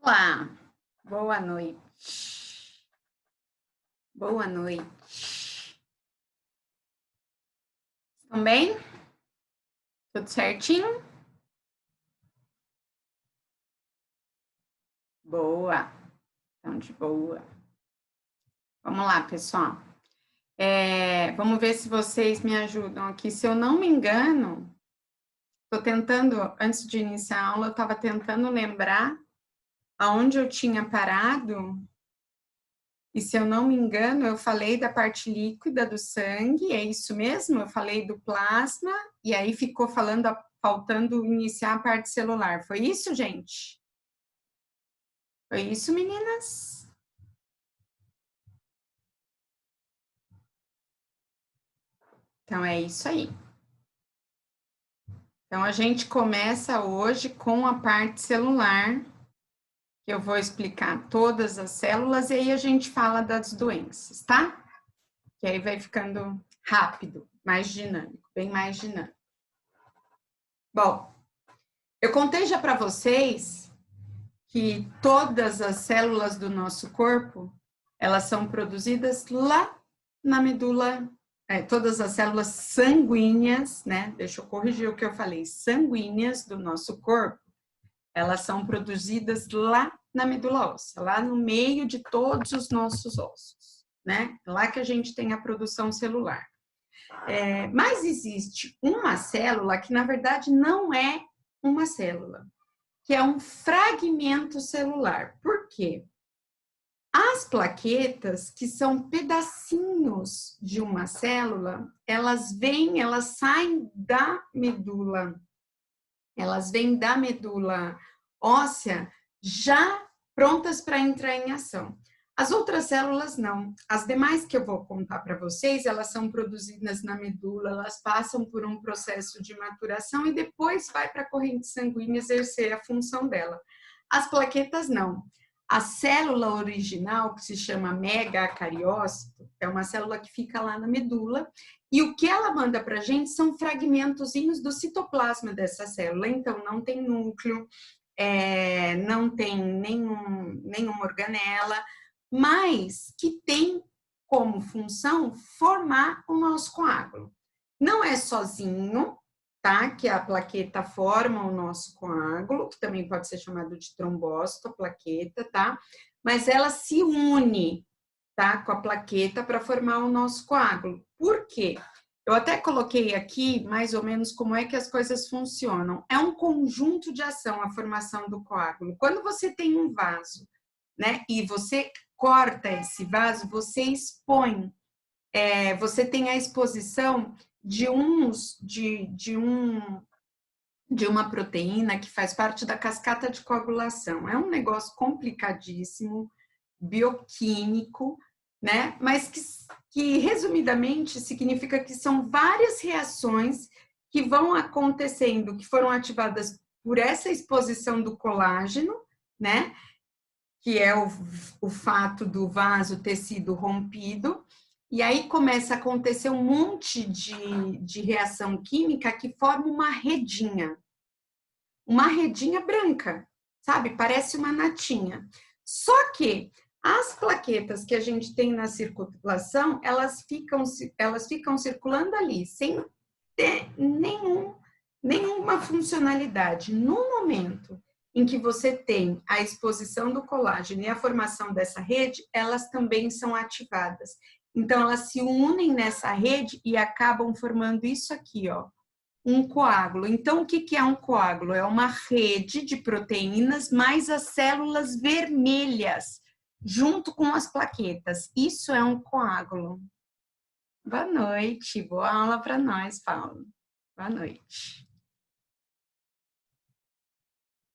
Olá, boa noite. Boa noite. Estão bem? Tudo certinho? Boa. Então, de boa. Vamos lá, pessoal. Vamos ver se vocês me ajudam aqui. Se eu não me engano, estou tentando, antes de iniciar a aula, eu estava tentando lembrar aonde eu tinha parado. E se eu não me engano, eu falei da parte líquida do sangue, é isso mesmo? Eu falei do plasma, e aí ficou faltando iniciar a parte celular. Foi isso, gente? Foi isso, meninas? Então, é isso aí. Então, a gente começa hoje com a parte celular, que eu vou explicar todas as células, e aí a gente fala das doenças, tá? Que aí vai ficando rápido, mais dinâmico, bem mais dinâmico. Bom, eu contei já para vocês que todas as células do nosso corpo, elas são produzidas lá na medula, todas as células sanguíneas, né? Deixa eu corrigir o que eu falei, sanguíneas do nosso corpo, elas são produzidas lá na medula óssea, lá no meio de todos os nossos ossos, né? Lá que a gente tem a produção celular. Mas existe uma célula que, na verdade, não é uma célula, que é um fragmento celular. Por quê? As plaquetas, que são pedacinhos de uma célula, elas saem da medula, elas vêm da medula óssea já prontas para entrar em ação. As outras células não. As demais que eu vou contar para vocês, elas são produzidas na medula, elas passam por um processo de maturação e depois vai para a corrente sanguínea exercer a função dela. As plaquetas não. A célula original, que se chama megacariócito, é uma célula que fica lá na medula, e o que ela manda para a gente são fragmentozinhos do citoplasma dessa célula. Então, não tem núcleo, não tem nenhuma organela, mas que tem como função formar o nosso coágulo. Não é sozinho, tá? Que a plaqueta forma o nosso coágulo, que também pode ser chamado de trombócito, a plaqueta, tá? Mas ela se une, tá? Com a plaqueta para formar o nosso coágulo. Por quê? Eu até coloquei aqui mais ou menos como é que as coisas funcionam. É um conjunto de ação a formação do coágulo. Quando você tem um vaso, né, e você corta esse vaso, você expõe, você tem a exposição de uma proteína que faz parte da cascata de coagulação. É um negócio complicadíssimo, bioquímico, né? Mas que resumidamente significa que são várias reações que vão acontecendo, que foram ativadas por essa exposição do colágeno, né? Que é o fato do vaso ter sido rompido, e aí começa a acontecer um monte de reação química que forma uma redinha branca, sabe? Parece uma natinha. Só que as plaquetas que a gente tem na circulação, elas ficam circulando ali, sem ter nenhuma funcionalidade. No momento em que você tem a exposição do colágeno e a formação dessa rede, elas também são ativadas. Então, elas se unem nessa rede e acabam formando isso aqui, ó, um coágulo. Então, o que é um coágulo? É uma rede de proteínas mais as células vermelhas, junto com as plaquetas. Isso é um coágulo. Boa noite, boa aula para nós, Paulo. Boa noite.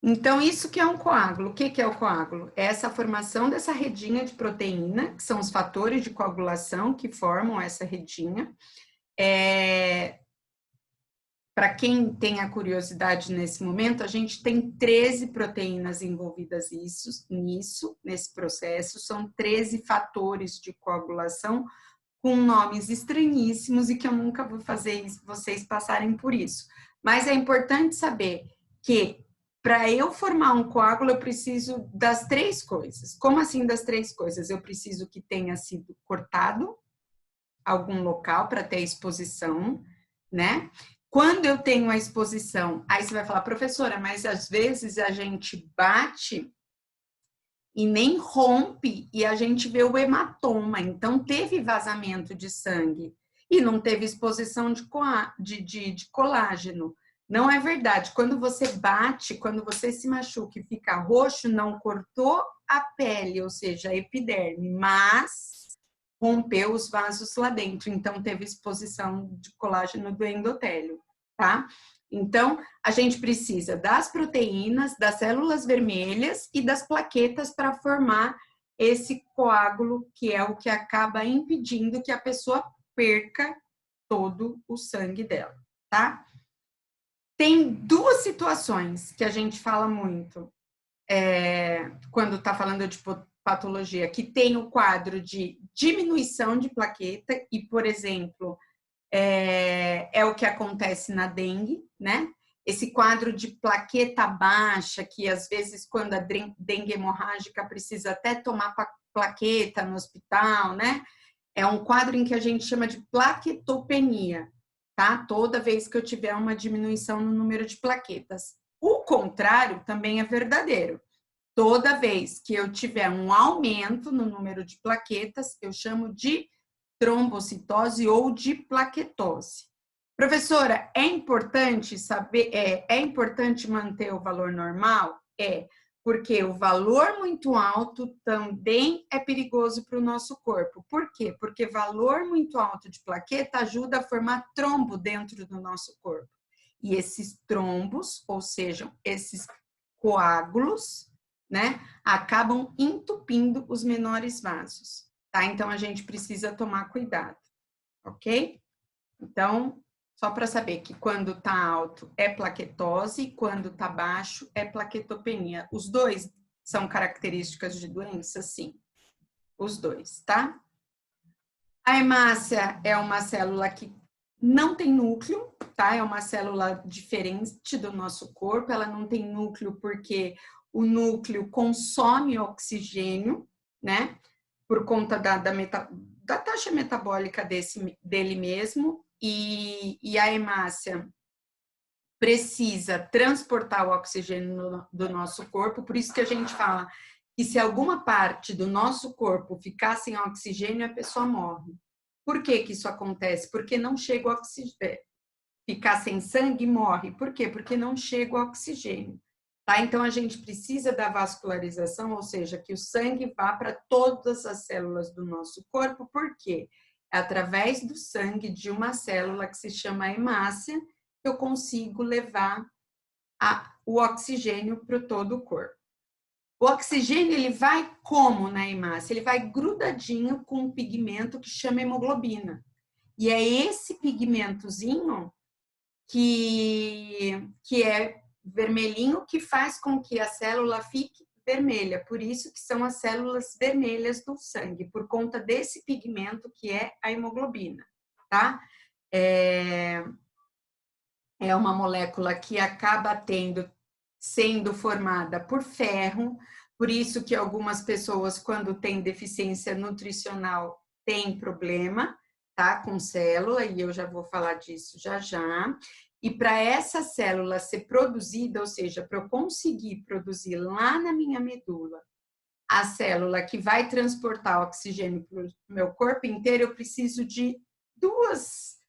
Então, isso que é um coágulo. O que é o coágulo? É essa formação dessa redinha de proteína, que são os fatores de coagulação que formam essa redinha. Para quem tem a curiosidade nesse momento, a gente tem 13 proteínas envolvidas nesse processo, são 13 fatores de coagulação com nomes estranhíssimos e que eu nunca vou fazer vocês passarem por isso. Mas é importante saber que para eu formar um coágulo, eu preciso das 3 coisas. Como assim das 3 coisas? Eu preciso que tenha sido cortado algum local para ter exposição, né? Quando eu tenho a exposição, aí você vai falar, professora, mas às vezes a gente bate e nem rompe e a gente vê o hematoma. Então, teve vazamento de sangue e não teve exposição de colágeno. Não é verdade. Quando você bate, quando você se machuca e fica roxo, não cortou a pele, ou seja, a epiderme, mas rompeu os vasos lá dentro. Então, teve exposição de colágeno do endotélio, tá? Então, a gente precisa das proteínas, das células vermelhas e das plaquetas para formar esse coágulo, que é o que acaba impedindo que a pessoa perca todo o sangue dela, tá? Tem 2 situações que a gente fala muito quando está falando de patologia, que tem o quadro de diminuição de plaqueta e, por exemplo, é o que acontece na dengue, né? Esse quadro de plaqueta baixa, que às vezes quando a dengue hemorrágica precisa até tomar plaqueta no hospital, né? É um quadro em que a gente chama de plaquetopenia, tá? Toda vez que eu tiver uma diminuição no número de plaquetas. O contrário também é verdadeiro. Toda vez que eu tiver um aumento no número de plaquetas, eu chamo de trombocitose ou de plaquetose. Professora, é importante saber, é importante manter o valor normal? Porque o valor muito alto também é perigoso para o nosso corpo. Por quê? Porque valor muito alto de plaqueta ajuda a formar trombo dentro do nosso corpo. E esses trombos, ou seja, esses coágulos, né, acabam entupindo os menores vasos. Tá? Então, a gente precisa tomar cuidado, ok? Então, só para saber que quando está alto é plaquetose, quando está baixo é plaquetopenia. Os 2 são características de doença? Sim, os 2, tá? A hemácia é uma célula que não tem núcleo, tá? É uma célula diferente do nosso corpo, ela não tem núcleo porque o núcleo consome oxigênio, né? Por conta da taxa metabólica dele mesmo, e a hemácia precisa transportar o oxigênio do nosso corpo, por isso que a gente fala que se alguma parte do nosso corpo ficar sem oxigênio, a pessoa morre. Por que que isso acontece? Porque não chega o oxigênio. Ficar sem sangue, morre. Por quê? Porque não chega o oxigênio. Tá? Então, a gente precisa da vascularização, ou seja, que o sangue vá para todas as células do nosso corpo. Por quê? É através do sangue de uma célula que se chama hemácia que eu consigo levar o oxigênio para todo o corpo. O oxigênio, ele vai como na hemácia? Ele vai grudadinho com um pigmento que chama hemoglobina. E é esse pigmentozinho que é vermelhinho, que faz com que a célula fique vermelha. Por isso que são as células vermelhas do sangue, por conta desse pigmento que é a hemoglobina, tá? É uma molécula que acaba sendo formada por ferro, por isso que algumas pessoas, quando têm deficiência nutricional, têm problema, tá, com célula, e eu já vou falar disso já já. E para essa célula ser produzida, ou seja, para eu conseguir produzir lá na minha medula a célula que vai transportar oxigênio para o meu corpo inteiro, eu preciso de duas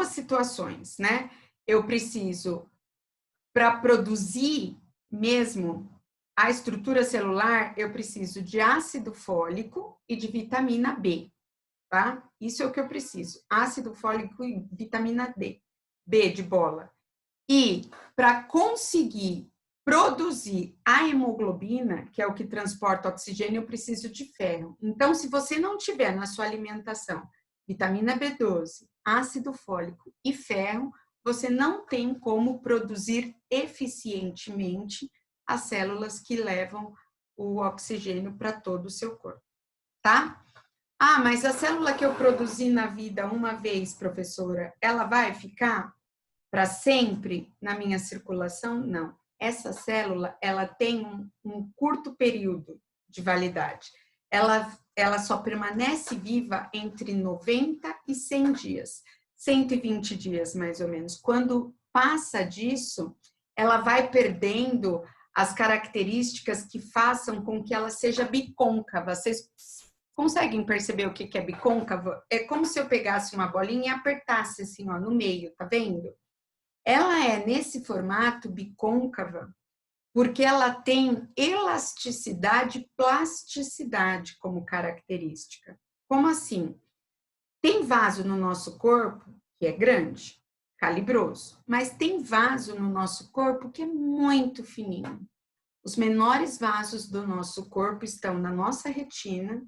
situações, né? Eu preciso, para produzir mesmo a estrutura celular, eu preciso de ácido fólico e de vitamina B, tá? Isso é o que eu preciso, ácido fólico e vitamina D, B de bola. E para conseguir produzir a hemoglobina, que é o que transporta oxigênio, eu preciso de ferro. Então, se você não tiver na sua alimentação vitamina B12, ácido fólico e ferro, você não tem como produzir eficientemente as células que levam o oxigênio para todo o seu corpo, tá? Ah, mas a célula que eu produzi na vida uma vez, professora, ela vai ficar? para sempre na minha circulação? Não. Essa célula, ela tem um curto período de validade. Ela só permanece viva entre 90 e 100 dias. 120 dias, mais ou menos. Quando passa disso, ela vai perdendo as características que façam com que ela seja bicôncava. Vocês conseguem perceber o que é bicôncava? É como se eu pegasse uma bolinha e apertasse assim, ó, no meio, tá vendo? Ela é nesse formato bicôncava porque ela tem elasticidade e plasticidade como característica. Como assim? Tem vaso no nosso corpo que é grande, calibroso, mas tem vaso no nosso corpo que é muito fininho. Os menores vasos do nosso corpo estão na nossa retina,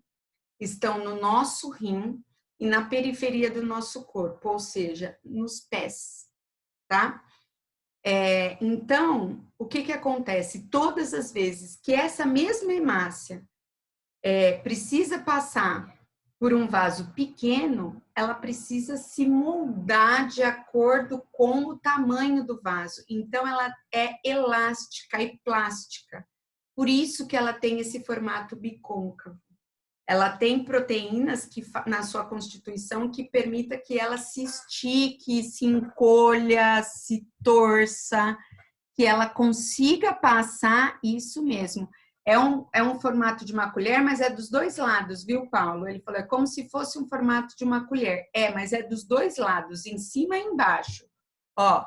estão no nosso rim e na periferia do nosso corpo, ou seja, nos pés, tá? Então, o que acontece? Todas as vezes que essa mesma hemácia precisa passar por um vaso pequeno, ela precisa se moldar de acordo com o tamanho do vaso. Então, ela é elástica e plástica. Por isso que ela tem esse formato bicôncavo. Ela tem proteínas que na sua constituição que permita que ela se estique, se encolha, se torça, que ela consiga passar isso mesmo. É um formato de uma colher, mas é dos dois lados, viu, Paulo? Ele falou, é como se fosse um formato de uma colher. Mas é dos dois lados, em cima e embaixo. Ó,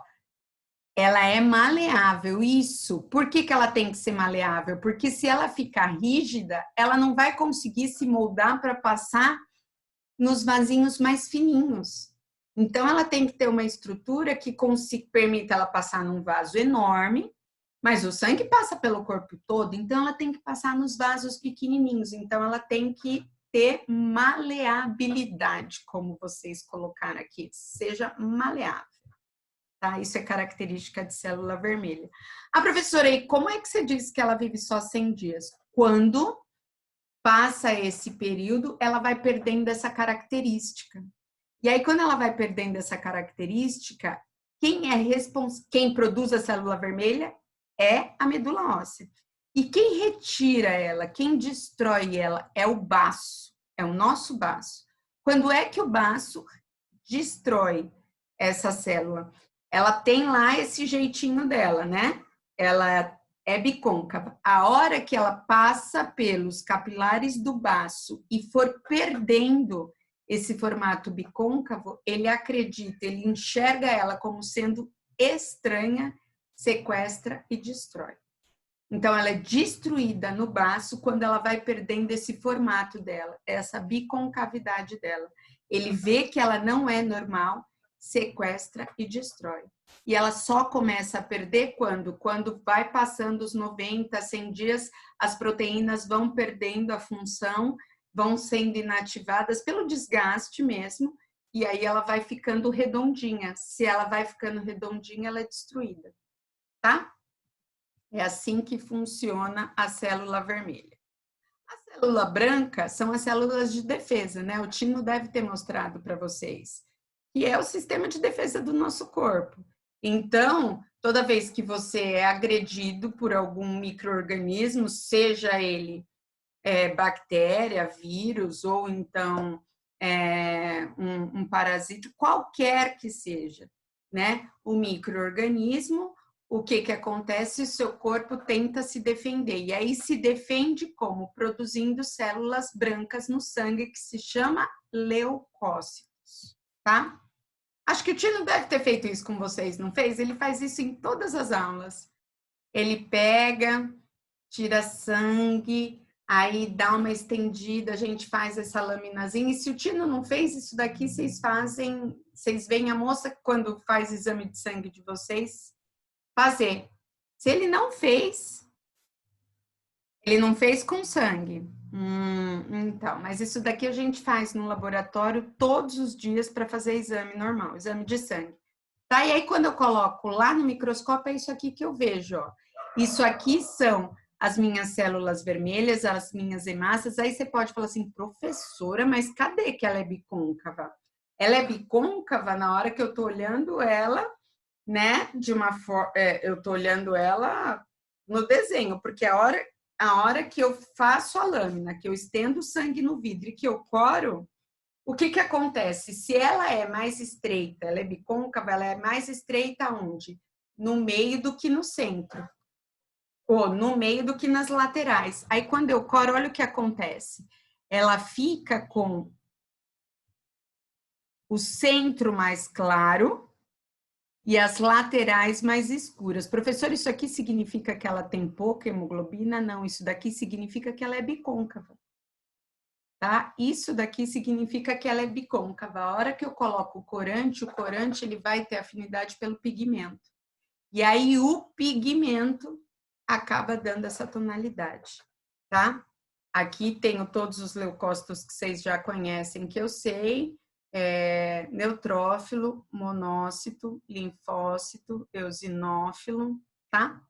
ela é maleável, isso. Por que ela tem que ser maleável? Porque se ela ficar rígida, ela não vai conseguir se moldar para passar nos vasinhos mais fininhos. Então, ela tem que ter uma estrutura que permita ela passar num vaso enorme, mas o sangue passa pelo corpo todo, então ela tem que passar nos vasos pequenininhos. Então, ela tem que ter maleabilidade, como vocês colocaram aqui, seja maleável. Tá? Isso é característica de célula vermelha. A professora, e como é que você diz que ela vive só 100 dias? Quando passa esse período, ela vai perdendo essa característica. E aí, quando ela vai perdendo essa característica, quem produz a célula vermelha é a medula óssea. E quem retira ela, quem destrói ela, é o baço, é o nosso baço. Quando é que o baço destrói essa célula? Ela tem lá esse jeitinho dela, né? Ela é bicôncava. A hora que ela passa pelos capilares do baço e for perdendo esse formato bicôncavo, ele acredita, ele enxerga ela como sendo estranha, sequestra e destrói. Então, ela é destruída no baço quando ela vai perdendo esse formato dela, essa biconcavidade dela. Ele vê que ela não é normal, sequestra e destrói. E ela só começa a perder quando vai passando os 90, 100 dias, as proteínas vão perdendo a função, vão sendo inativadas pelo desgaste mesmo, e aí ela vai ficando redondinha. Se ela vai ficando redondinha, ela é destruída, tá? É assim que funciona a célula vermelha. A célula branca são as células de defesa, né? O Tino deve ter mostrado para vocês, que é o sistema de defesa do nosso corpo. Então, toda vez que você é agredido por algum micro-organismo, seja ele bactéria, vírus, ou então um parasita, qualquer que seja, né? O micro-organismo, o que acontece? O seu corpo tenta se defender. E aí se defende como? Produzindo células brancas no sangue, que se chama leucócitos, tá? Acho que o Tino deve ter feito isso com vocês, não fez? Ele faz isso em todas as aulas. Ele pega, tira sangue, aí dá uma estendida, a gente faz essa laminazinha. E se o Tino não fez isso daqui, vocês veem a moça quando faz exame de sangue de vocês fazer. Se ele não fez com sangue. Então, mas isso daqui a gente faz no laboratório todos os dias para fazer exame normal, exame de sangue. Tá? E aí, quando eu coloco lá no microscópio, é isso aqui que eu vejo, ó. Isso aqui são as minhas células vermelhas, as minhas hemácias. Aí você pode falar assim, professora, mas cadê que ela é bicôncava? Ela é bicôncava na hora que eu tô olhando ela né? De uma forma, eu tô olhando ela no desenho, porque a hora que eu faço a lâmina, que eu estendo o sangue no vidro e que eu coro, o que que acontece? Se ela é mais estreita, ela é bicôncava, ela é mais estreita onde? No meio do que no centro, ou no meio do que nas laterais. Aí quando eu coro, olha o que acontece. Ela fica com o centro mais claro e as laterais mais escuras. Professor, isso aqui significa que ela tem pouca hemoglobina? Não, isso daqui significa que ela é bicôncava. Tá? Isso daqui significa que ela é bicôncava. A hora que eu coloco o corante ele vai ter afinidade pelo pigmento. E aí o pigmento acaba dando essa tonalidade, tá? Aqui tenho todos os leucócitos que vocês já conhecem, que eu sei, neutrófilo, monócito, linfócito, eosinófilo, tá?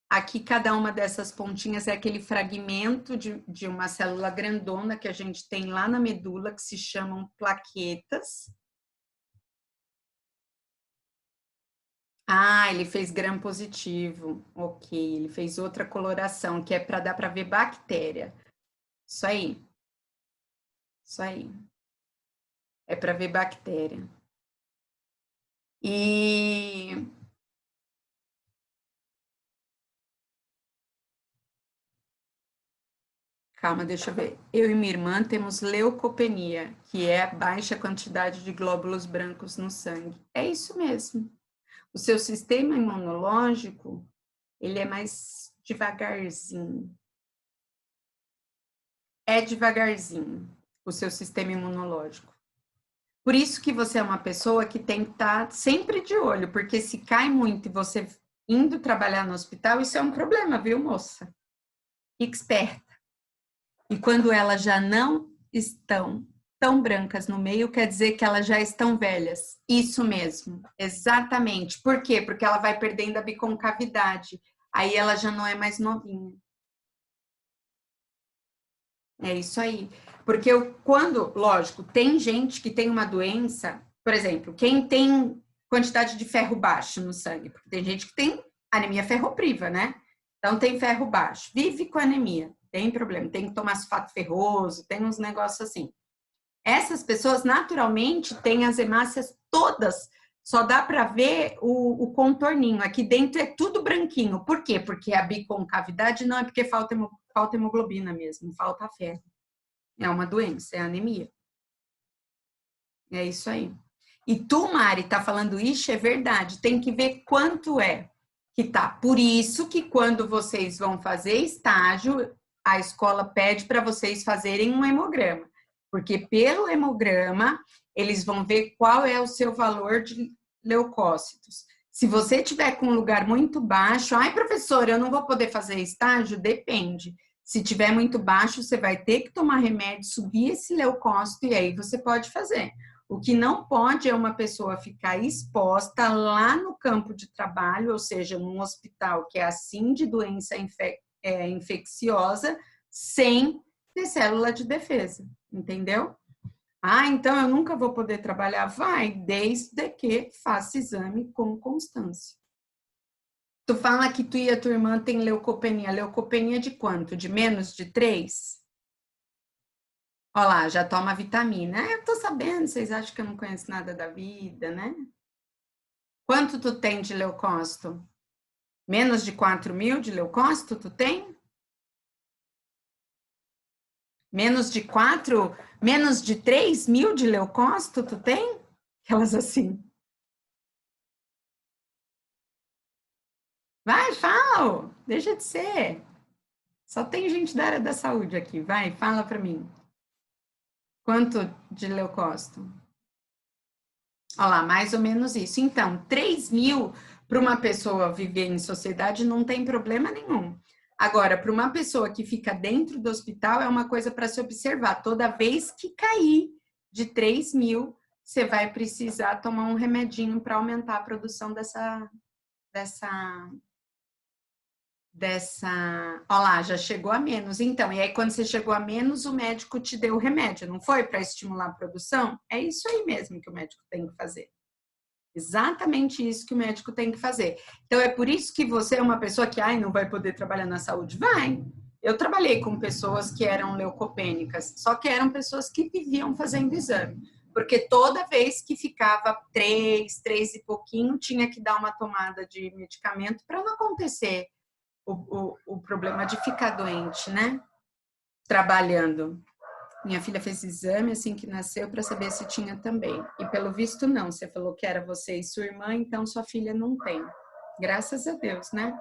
Aqui, cada uma dessas pontinhas é aquele fragmento de uma célula grandona que a gente tem lá na medula, que se chamam plaquetas. Ah, ele fez gram positivo. Ok, ele fez outra coloração, que é para dar para ver bactéria. Isso aí. Isso aí. É para ver bactéria. E calma, deixa eu ver. Eu e minha irmã temos leucopenia, que é a baixa quantidade de glóbulos brancos no sangue. É isso mesmo. O seu sistema imunológico, ele é mais devagarzinho. É devagarzinho o seu sistema imunológico. Por isso que você é uma pessoa que tem que estar sempre de olho, porque se cai muito e você indo trabalhar no hospital, isso é um problema, viu, moça? Fique esperta. E quando elas já não estão tão brancas no meio, quer dizer que elas já estão velhas. Isso mesmo, exatamente. Por quê? Porque ela vai perdendo a biconcavidade. Aí ela já não é mais novinha. É isso aí. Porque quando, lógico, tem gente que tem uma doença, por exemplo, quem tem quantidade de ferro baixo no sangue, porque tem gente que tem anemia ferropriva, né? Então tem ferro baixo, vive com anemia, tem problema, tem que tomar sulfato ferroso, tem uns negócios assim. Essas pessoas naturalmente têm as hemácias todas, só dá para ver o contorninho. Aqui dentro é tudo branquinho. Por quê? Porque a biconcavidade não é porque falta hemoglobina mesmo, falta ferro. É uma doença, é anemia. É isso aí. E tu, Mari, tá falando isso, é verdade. Tem que ver quanto é que tá. Por isso que quando vocês vão fazer estágio, a escola pede para vocês fazerem um hemograma. Porque pelo hemograma, eles vão ver qual é o seu valor de leucócitos. Se você tiver com um lugar muito baixo, ai, professora, eu não vou poder fazer estágio? Depende. Se tiver muito baixo, você vai ter que tomar remédio, subir esse leucócito e aí você pode fazer. O que não pode é uma pessoa ficar exposta lá no campo de trabalho, ou seja, num hospital que é assim de doença infecciosa, sem ter célula de defesa, entendeu? Ah, então eu nunca vou poder trabalhar? Vai, desde que faça exame com constância. Tu fala que tu e a tua irmã tem leucopenia. Leucopenia de quanto? De menos de 3? Olha lá, já toma vitamina. Eu tô sabendo, vocês acham que eu não conheço nada da vida, né? Quanto tu tem de leucócito? Menos de 4.000 de leucócito tu tem? Menos de 4? Menos de 3.000 de leucócito tu tem? Aquelas assim. Vai, fala! Deixa de ser. Só tem gente da área da saúde aqui. Vai, fala para mim. Quanto de leucócito? Olha lá, mais ou menos isso. Então, 3.000 para uma pessoa viver em sociedade não tem problema nenhum. Agora, para uma pessoa que fica dentro do hospital, é uma coisa para se observar. Toda vez que cair de 3.000, você vai precisar tomar um remedinho para aumentar a produção dessa. Olha lá, já chegou a menos. Então, e aí quando você chegou a menos, o médico te deu o remédio, não foi? Para estimular a produção? É isso aí mesmo que o médico tem que fazer. Exatamente isso que o médico tem que fazer. Então, é por isso que você é uma pessoa que não vai poder trabalhar na saúde. Vai! Eu trabalhei com pessoas que eram leucopênicas, só que eram pessoas que viviam fazendo exame. Porque toda vez que ficava 3 e pouquinho, tinha que dar uma tomada de medicamento para não acontecer o problema de ficar doente, né? Trabalhando. Minha filha fez exame assim que nasceu para saber se tinha também. E pelo visto não. Você falou que era você e sua irmã, então sua filha não tem. Graças a Deus, né?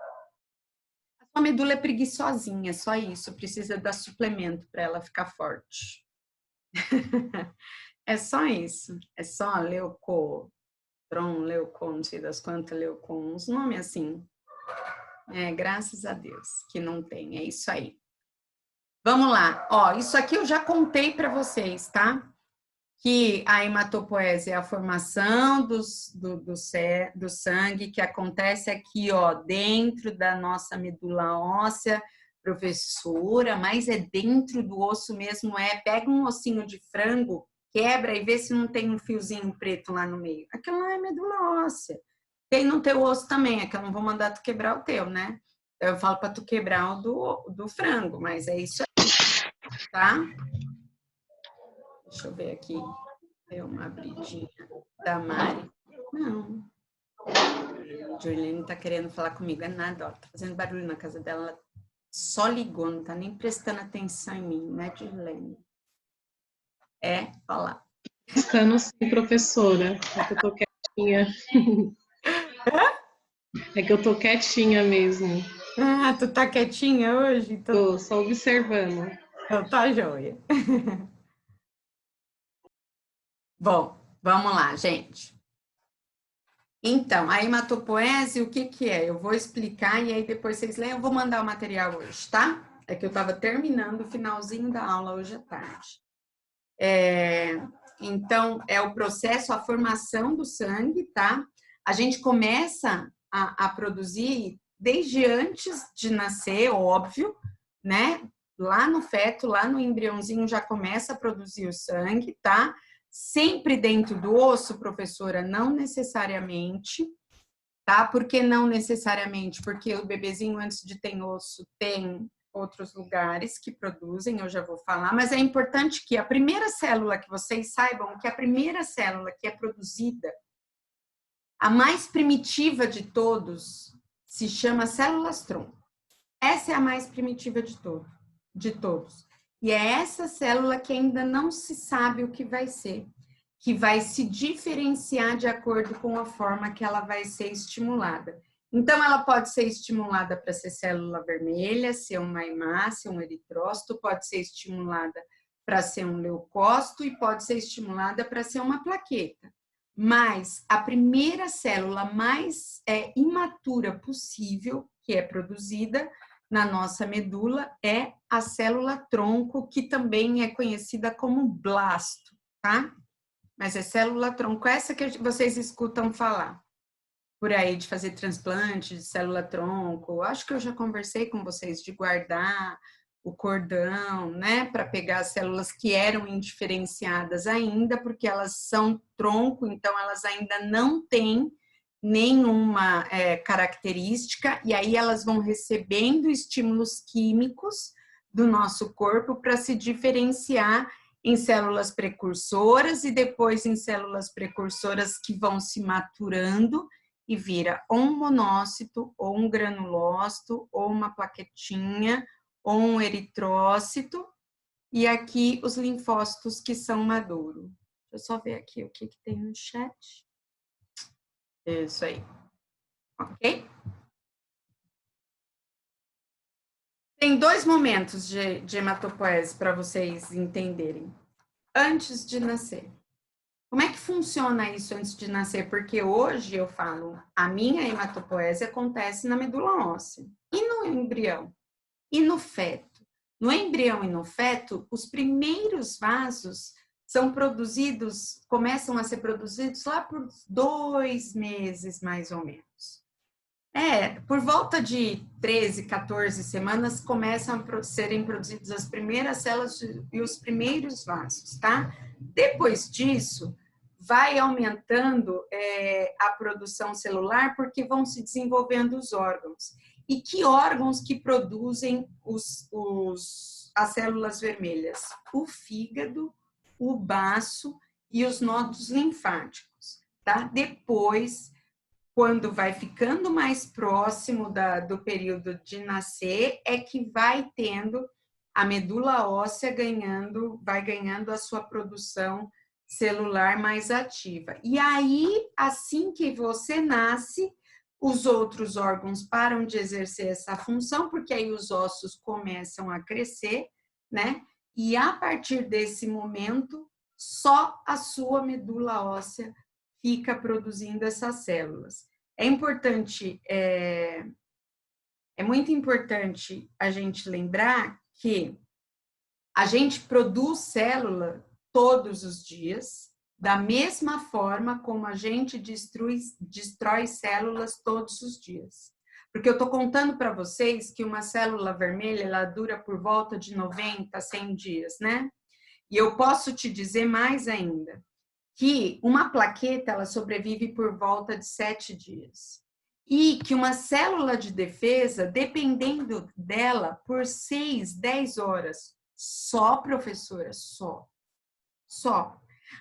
A sua medula é preguiçosinha, só isso. Precisa dar suplemento para ela ficar forte. É só isso. É só leucotron, não sei das quantas, leucon, uns nomes assim. Graças a Deus que não tem. É isso aí. Vamos lá. Ó, isso aqui eu já contei para vocês, tá? Que a hematopoese é a formação do sangue que acontece aqui, ó, dentro da nossa medula óssea, professora, mas é dentro do osso mesmo, pega um ossinho de frango, quebra e vê se não tem um fiozinho preto lá no meio. Aquilo lá é medula óssea. Tem no teu osso também, é que eu não vou mandar tu quebrar o teu, né? Eu falo para tu quebrar o do frango, mas é isso aí, tá? Deixa eu ver aqui. Deu uma abridinha da Mari. Não. A Juliane tá querendo falar comigo. É nada, ó. Tá fazendo barulho na casa dela. Ela só ligou, não tá nem prestando atenção em mim, né, Juliane? Fala. Prestando sim, professora. É que eu tô quietinha. É que eu tô quietinha mesmo. Ah, tu tá quietinha hoje? Tô só observando. Então tá joia. Bom, vamos lá, gente. Então, a hematopoese, o que que é? Eu vou explicar e aí depois vocês leem. Eu vou mandar o material hoje, tá? É que eu tava terminando o finalzinho da aula hoje à tarde. Então, é o processo, a formação do sangue, tá? A gente começa a produzir desde antes de nascer, óbvio, né? Lá no feto, lá no embriãozinho já começa a produzir o sangue, tá? Sempre dentro do osso, professora, não necessariamente, tá? Por que não necessariamente? Porque o bebezinho, antes de ter osso, tem outros lugares que produzem, eu já vou falar, mas é importante que a primeira célula, que vocês saibam que a primeira célula que é produzida, a mais primitiva de todos, se chama células-tronco. Essa é a mais primitiva de todos. E é essa célula que ainda não se sabe o que vai ser, que vai se diferenciar de acordo com a forma que ela vai ser estimulada. Então, ela pode ser estimulada para ser célula vermelha, ser uma hemácia, um eritrócito, pode ser estimulada para ser um leucócito e pode ser estimulada para ser uma plaqueta. Mas a primeira célula mais imatura possível, que é produzida na nossa medula, é a célula-tronco, que também é conhecida como blasto, tá? Mas é célula-tronco, essa que vocês escutam falar por aí, de fazer transplante de célula-tronco. Acho que eu já conversei com vocês de guardar o cordão, né, para pegar as células que eram indiferenciadas ainda, porque elas são tronco, então elas ainda não têm nenhuma característica, e aí elas vão recebendo estímulos químicos do nosso corpo para se diferenciar em células precursoras e depois em células precursoras que vão se maturando e vira ou um monócito, ou um granulócito, ou uma plaquetinha, ou um eritrócito, e aqui os linfócitos que são maduros. Deixa eu só ver aqui o que tem no chat. Isso aí. Ok? Tem 2 momentos de hematopoese para vocês entenderem. Antes de nascer. Como é que funciona isso antes de nascer? Porque hoje eu falo, a minha hematopoese acontece na medula óssea. E no embrião? E no feto? No embrião e no feto, os primeiros vasos são produzidos, começam a ser produzidos lá por 2 meses, mais ou menos. Por volta de 13, 14 semanas, começam a serem produzidas as primeiras células e os primeiros vasos, tá? Depois disso, vai aumentando a produção celular porque vão se desenvolvendo os órgãos. E que órgãos que produzem as células vermelhas? O fígado, o baço e os nodos linfáticos, tá? Depois, quando vai ficando mais próximo do período de nascer, é que vai tendo a medula óssea vai ganhando a sua produção celular mais ativa. E aí, assim que você nasce, os outros órgãos param de exercer essa função, porque aí os ossos começam a crescer, né? E a partir desse momento, só a sua medula óssea fica produzindo essas células. É muito importante a gente lembrar que a gente produz célula todos os dias, da mesma forma como a gente destrói células todos os dias. Porque eu estou contando para vocês que uma célula vermelha, ela dura por volta de 90 a 100 dias, né? E eu posso te dizer mais ainda, que uma plaqueta, ela sobrevive por volta de 7 dias. E que uma célula de defesa, dependendo dela, por 6, 10 horas. Só, professora, só.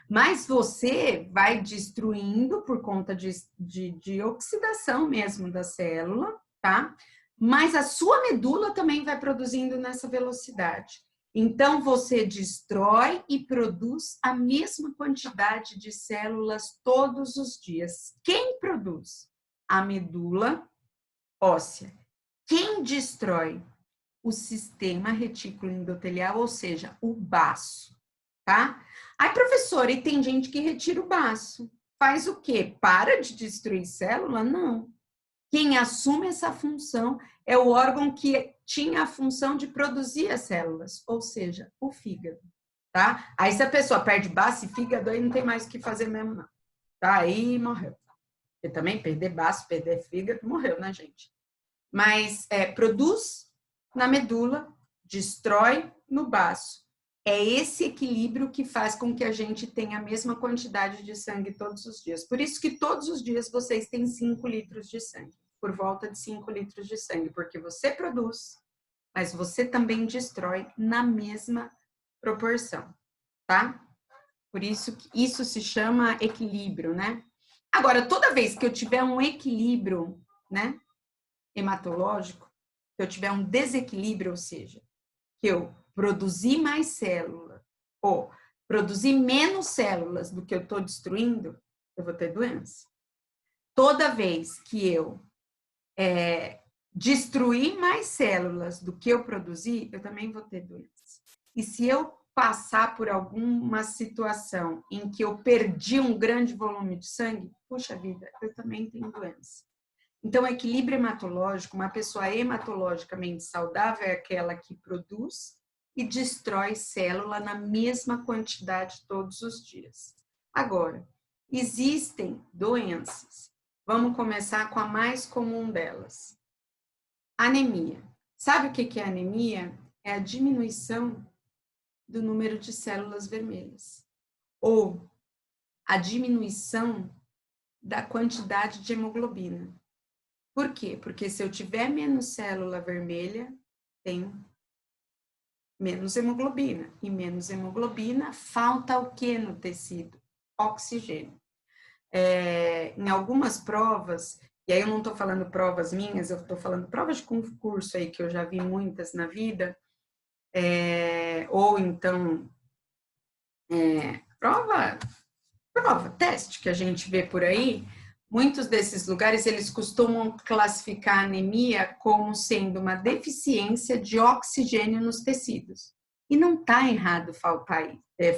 Mas você vai destruindo por conta de oxidação mesmo da célula, tá? Mas a sua medula também vai produzindo nessa velocidade. Então, você destrói e produz a mesma quantidade de células todos os dias. Quem produz? A medula óssea. Quem destrói? O sistema retículo endotelial, ou seja, o baço, tá? Aí, professora, e tem gente que retira o baço. Faz o quê? Para de destruir célula? Não. Quem assume essa função é o órgão que tinha a função de produzir as células, ou seja, o fígado, tá? Aí se a pessoa perde baço e fígado, aí não tem mais o que fazer mesmo, não. Tá? Aí morreu. Porque também perder baço, perder fígado, morreu, né, gente? Mas produz na medula, destrói no baço. É esse equilíbrio que faz com que a gente tenha a mesma quantidade de sangue todos os dias. Por isso que todos os dias vocês têm 5 litros de sangue. Por volta de 5 litros de sangue. Porque você produz, mas você também destrói na mesma proporção. Tá? Por isso que isso se chama equilíbrio, né? Agora, toda vez que eu tiver um equilíbrio, né, hematológico, que eu tiver um desequilíbrio, ou seja, que eu produzir mais célula ou produzir menos células do que eu estou destruindo, eu vou ter doença. Toda vez que eu destruir mais células do que eu produzir, eu também vou ter doença. E se eu passar por alguma situação em que eu perdi um grande volume de sangue, puxa vida, eu também tenho doença. Então, equilíbrio hematológico, uma pessoa hematologicamente saudável é aquela que produz e destrói célula na mesma quantidade todos os dias. Agora, existem doenças. Vamos começar com a mais comum delas. Anemia. Sabe o que é anemia? É a diminuição do número de células vermelhas. Ou a diminuição da quantidade de hemoglobina. Por quê? Porque se eu tiver menos célula vermelha, tenho menos hemoglobina. E menos hemoglobina, falta o que no tecido? Oxigênio. Em algumas provas, e aí eu não estou falando provas minhas, eu estou falando provas de concurso aí, que eu já vi muitas na vida, ou então teste que a gente vê por aí. Muitos desses lugares, eles costumam classificar a anemia como sendo uma deficiência de oxigênio nos tecidos. E não está errado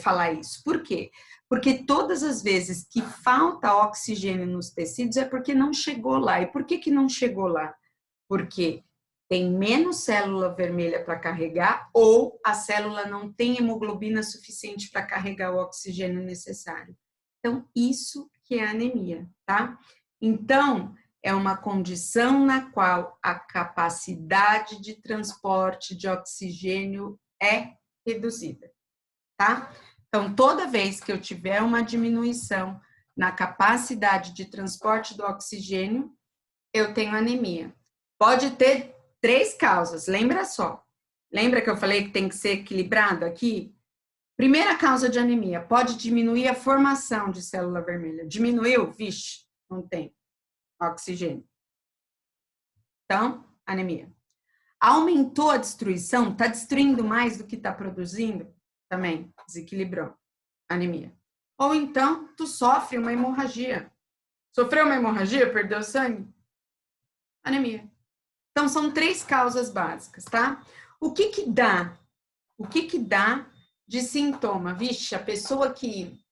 falar isso. Por quê? Porque todas as vezes que falta oxigênio nos tecidos é porque não chegou lá. E por que não chegou lá? Porque tem menos célula vermelha para carregar ou a célula não tem hemoglobina suficiente para carregar o oxigênio necessário. Então, isso que é anemia, tá? Então, é uma condição na qual a capacidade de transporte de oxigênio é reduzida, tá? Então, toda vez que eu tiver uma diminuição na capacidade de transporte do oxigênio, eu tenho anemia. Pode ter 3 causas, lembra só. Lembra que eu falei que tem que ser equilibrado aqui? Primeira causa de anemia, pode diminuir a formação de célula vermelha. Diminuiu? Vixe, não tem oxigênio. Então, anemia. Aumentou a destruição? Está destruindo mais do que está produzindo? Também, desequilibrou. Anemia. Ou então, tu sofre uma hemorragia. Sofreu uma hemorragia? Perdeu sangue? Anemia. Então, são 3 causas básicas, tá? O que que dá? O que que dá de sintoma? Vixe, a pessoa que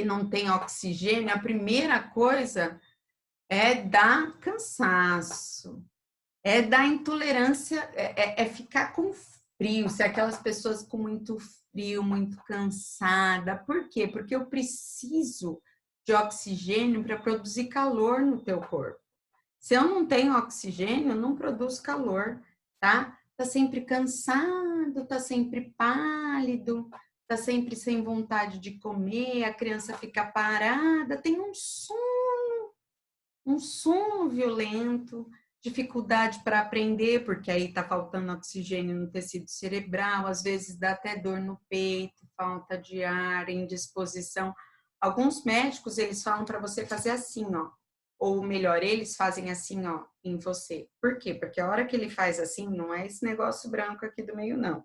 não tem oxigênio, a primeira coisa é dar cansaço, é dar intolerância, é ficar com frio, se aquelas pessoas com muito frio, muito cansada. Por quê? Porque eu preciso de oxigênio para produzir calor no teu corpo. Se eu não tenho oxigênio, eu não produzo calor, tá? Tá sempre cansado, tá sempre pálido, tá sempre sem vontade de comer, a criança fica parada, tem um sono violento, dificuldade para aprender, porque aí está faltando oxigênio no tecido cerebral, às vezes dá até dor no peito, falta de ar, indisposição. Alguns médicos, eles falam para você fazer assim, ó, ou melhor, eles fazem assim, ó, em você. Por quê? Porque a hora que ele faz assim, não é esse negócio branco aqui do meio, não.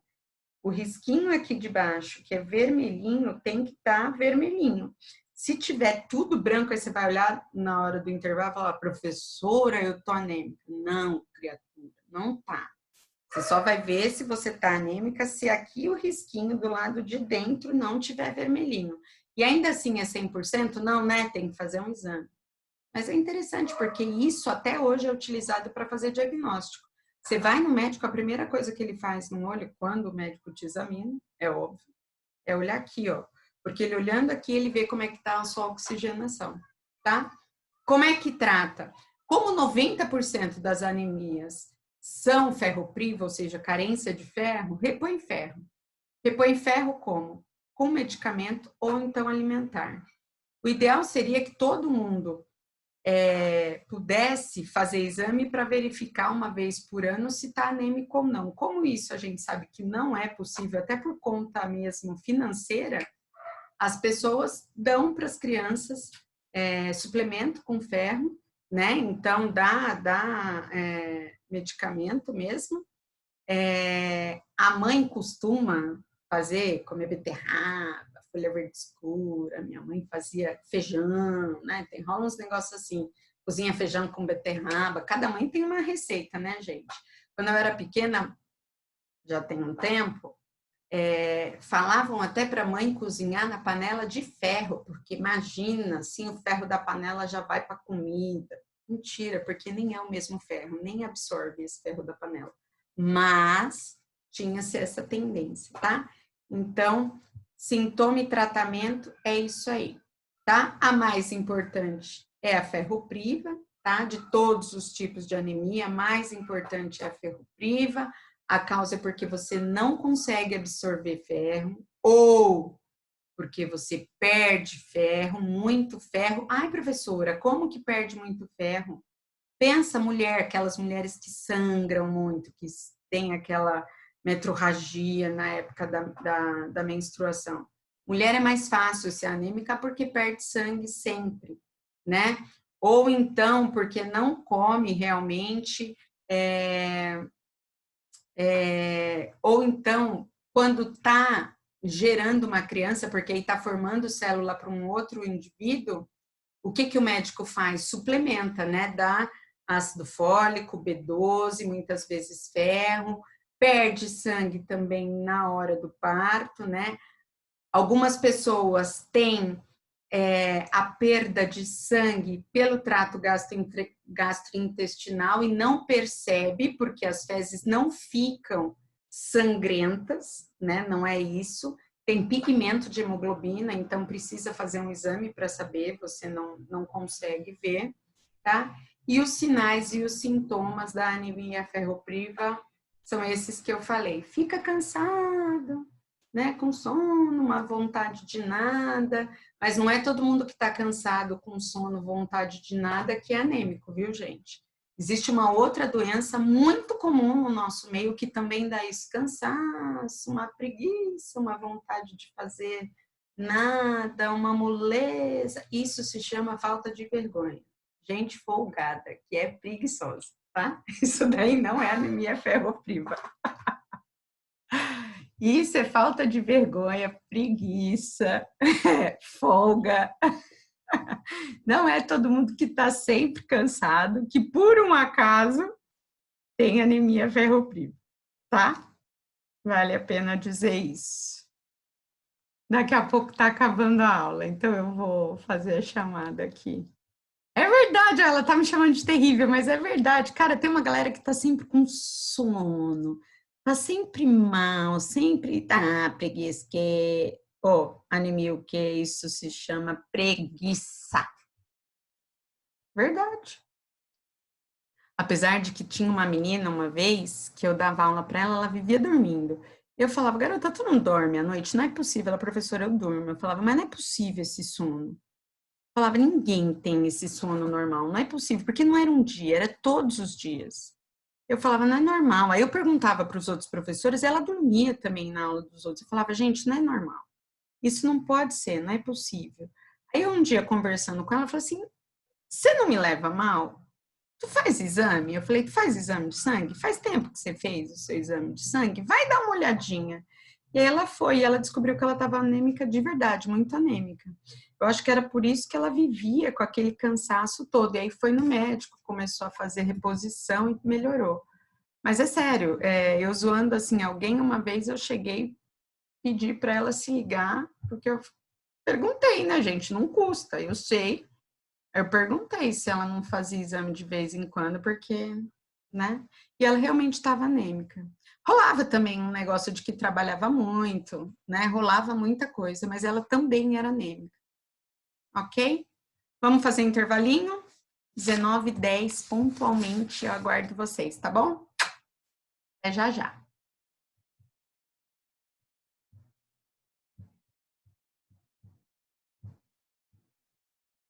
O risquinho aqui de baixo, que é vermelhinho, tem que estar vermelhinho. Se tiver tudo branco, aí você vai olhar na hora do intervalo e falar, professora, eu tô anêmica. Não, criatura, não tá. Você só vai ver se você tá anêmica se aqui o risquinho do lado de dentro não tiver vermelhinho. E ainda assim é 100%? Não, né? Tem que fazer um exame. Mas é interessante, porque isso até hoje é utilizado para fazer diagnóstico. Você vai no médico, a primeira coisa que ele faz no olho, quando o médico te examina, é óbvio, é olhar aqui, ó. Porque ele olhando aqui, ele vê como é que tá a sua oxigenação, tá? Como é que trata? Como 90% das anemias são ferropriva, ou seja, carência de ferro, repõe ferro. Repõe ferro como? Com medicamento ou então alimentar. O ideal seria que todo mundo pudesse fazer exame para verificar uma vez por ano se está anêmico ou não. Como isso a gente sabe que não é possível, até por conta mesmo financeira, as pessoas dão para as crianças suplemento com ferro, né? Então, dá medicamento mesmo. A mãe costuma comer beterraba, folha verde escura, minha mãe fazia feijão, né? Rola uns negócios assim, cozinha feijão com beterraba, cada mãe tem uma receita, né, gente? Quando eu era pequena, já tem um tempo, falavam até para a mãe cozinhar na panela de ferro, porque imagina, assim, o ferro da panela já vai para a comida. Mentira, porque nem é o mesmo ferro, nem absorve esse ferro da panela. Mas tinha-se essa tendência, tá? Então, sintoma e tratamento é isso aí, tá? A mais importante é a ferropriva, tá? De todos os tipos de anemia, a mais importante é a ferropriva. A causa é porque você não consegue absorver ferro ou porque você perde ferro, muito ferro. Ai, professora, como que perde muito ferro? Pensa mulher, aquelas mulheres que sangram muito, que tem aquela metrorragia na época da menstruação. Mulher é mais fácil ser anêmica porque perde sangue sempre, né? Ou então porque não come realmente, ou então quando está gerando uma criança, porque aí está formando célula para um outro indivíduo, o que o médico faz? Suplementa, né? Dá ácido fólico, B12, muitas vezes ferro, perde sangue também na hora do parto, né? Algumas pessoas têm a perda de sangue pelo trato gastrointestinal e não percebe, porque as fezes não ficam sangrentas, né? Não é isso. Tem pigmento de hemoglobina, então precisa fazer um exame para saber, você não consegue ver, tá? E os sinais e os sintomas da anemia ferropriva são esses que eu falei. Fica cansado, né, com sono, uma vontade de nada, mas não é todo mundo que está cansado, com sono, vontade de nada, que é anêmico, viu, gente? Existe uma outra doença muito comum no nosso meio que também dá isso, cansaço, uma preguiça, uma vontade de fazer nada, uma moleza. Isso se chama falta de vergonha. Gente folgada, que é preguiçosa, tá? Isso daí não é anemia ferropriva. Isso é falta de vergonha, preguiça, folga. Não é todo mundo que está sempre cansado, que por um acaso tem anemia ferropriva, tá? Vale a pena dizer isso. Daqui a pouco está acabando a aula, então eu vou fazer a chamada aqui. É verdade, ela tá me chamando de terrível, mas é verdade. Cara, tem uma galera que tá sempre com sono, tá sempre mal, sempre tá preguiça, que... anemia, o que isso se chama preguiça. Verdade. Apesar de que tinha uma menina uma vez que eu dava aula para ela, ela vivia dormindo. Eu falava, garota, tu não dorme à noite? Não é possível. Ela, professora, eu durmo. Eu falava, mas não é possível esse sono. Eu falava, ninguém tem esse sono normal. Não é possível, porque não era um dia, era todos os dias. Eu falava, não é normal. Aí eu perguntava para os outros professores, ela dormia também na aula dos outros. Eu falava, gente, não é normal. Isso não pode ser, não é possível. Aí um dia, conversando com ela, ela falou assim, você não me leva mal? Tu faz exame? Eu falei, tu faz exame de sangue? Faz tempo que você fez o seu exame de sangue? Vai dar uma olhadinha. E aí ela foi, e ela descobriu que ela estava anêmica de verdade, muito anêmica. Eu acho que era por isso que ela vivia com aquele cansaço todo. E aí foi no médico, começou a fazer reposição e melhorou. Mas é sério, eu zoando assim, alguém uma vez eu cheguei pedi para ela se ligar, porque eu perguntei, né, gente? Não custa, eu sei. Eu perguntei se ela não fazia exame de vez em quando, porque, né? E ela realmente estava anêmica. Rolava também um negócio de que trabalhava muito, né? Rolava muita coisa, mas ela também era anêmica. Ok? Vamos fazer intervalinho? 19h10, pontualmente, eu aguardo vocês, tá bom? Até já já.